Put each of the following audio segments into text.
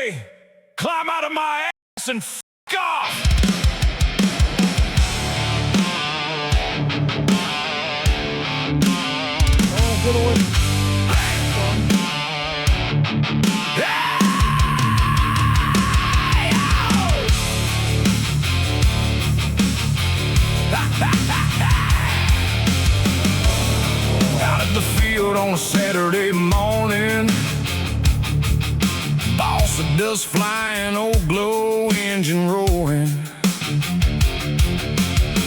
say, climb out of my ass and f*** off. Oh, good one. Out at the field on a Saturday morning, boss of dust flying, old glow engine roaring.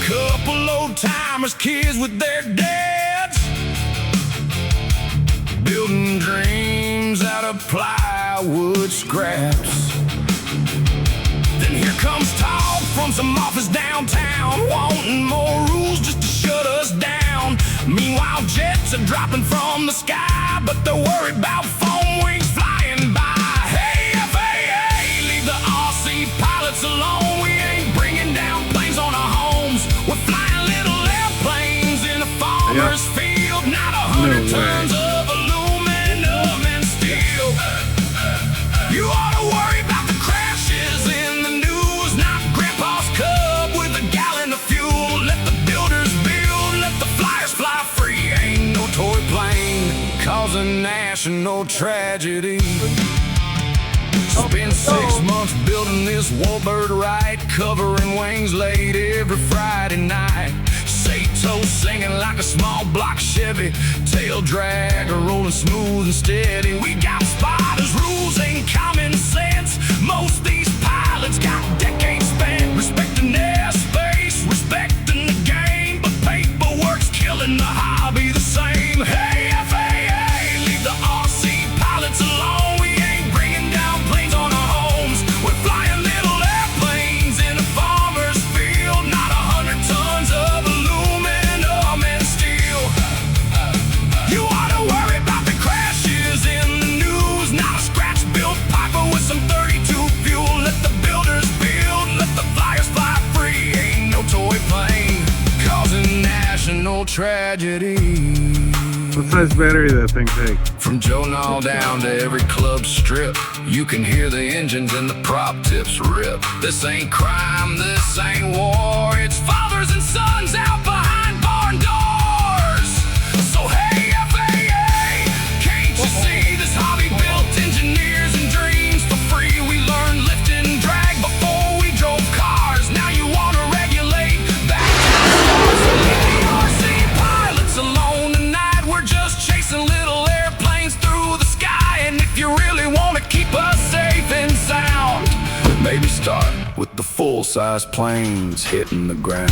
Couple old timers, kids with their dads, building dreams out of plywood scraps. Then here comes talk from some office downtown, wanting more rules just to shut us down. Meanwhile, jets are dropping from the sky, but they're worried about foam wings flying by. Hey, FAA, leave the RC pilots alone. We ain't bringing down planes on our homes. We're flying little airplanes in a farmer's field, not 100 tons of aluminum and steel. You ought to worry about the crashes in the news, not Grandpa's Cub with a gallon of fuel. Let the builders build, let the flyers fly free. Ain't no toy plane causing national tragedy. Spent 6 months building this warbird right, covering wings late every Friday night. Sato singing like a small block Chevy, tail dragger rolling smooth and steady. We got spotters, rules, and common sense. Most these pilots got decades spent respecting airspace, respecting the game, but paperwork's killing the hobby the same. Hey, FAA, leave the RC pilots alone. We ain't bringing down planes on our homes. We're flying little airplanes in a farmer's field, not 100 tons of aluminum and steel. You ought to worry about the crashes in the news, not a scratch-built Piper with some 32 fuel. Let the builders build, let the flyers fly free. Ain't no toy plane causing national tragedy. What size battery that thing take? From Joe Nall down to every club strip, you can hear the engines and the prop tips rip. This ain't crime, this ain't war, it's fathers and sons out behind barn doors. So hey, FAA, can't you see this hobby built engineers and dreams for free? We learned lift and drag before we drove cars. Now you wanna regulate back to the stars. So leave the RC pilots alone tonight. We're just chasing little airplanes through the sky. And if you really wanna keep us safe and sound, maybe start with the full-size planes hitting the ground.